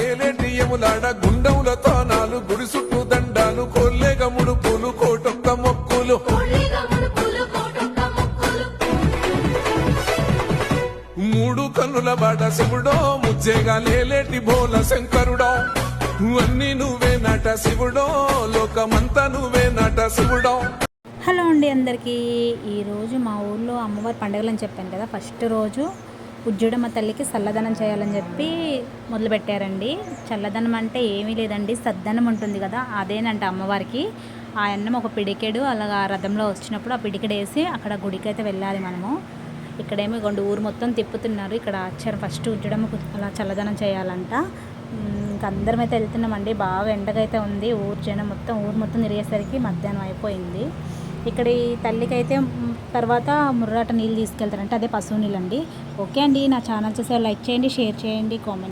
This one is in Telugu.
ఏలేటి యములాడ గుండముల తానాలు గుడి చుట్టూ దండాలు కొల్లేగ ముడుపులు కోటొక్క మొక్కులు మూడు కన్నుల బాట శివుడో ముచ్చేగా లేలేటి బోల శంకరుడో అన్ని నువ్వే నట శివుడో లోకమంతా నువ్వే నట శివుడో. హలో అండి అందరికీ. ఈరోజు మా ఊర్లో అమ్మవారి పండుగలు అని చెప్పాను కదా, ఫస్ట్ రోజు ఉజ్జుడమ్మ తల్లికి చల్లదనం చేయాలని చెప్పి మొదలుపెట్టారండి. చల్లదనం అంటే ఏమీ లేదండి, సద్దనం ఉంటుంది కదా, అదేనంట అమ్మవారికి. ఆ అన్నం ఒక పిడికెడు అలాగా రథంలో వచ్చినప్పుడు ఆ పిడికెడు వేసి అక్కడ గుడికి అయితే వెళ్ళాలి మనము. ఇక్కడేమో కొండ ఊరు మొత్తం తిప్పుతున్నారు. ఇక్కడ ఆచారం ఫస్ట్ ఉజ్జుడమ్మకు అలా చల్లదనం చేయాలంట. ఇంకా అందరం అయితే వెళ్తున్నామండి. బాగా ఎండగైతే ఉంది. ఊరు మొత్తం తిరిగేసరికి మధ్యాహ్నం అయిపోయింది. ఇక్కడ ఈ తల్లికి అయితే తర్వాత ముర్రాట నీళ్ళు తీసుకెళ్తారంటే అదే పశువు నీళ్ళు అండి. ఓకే అండి, నా ఛానల్ చూసే లైక్ చేయండి, షేర్ చేయండి, కామెంట్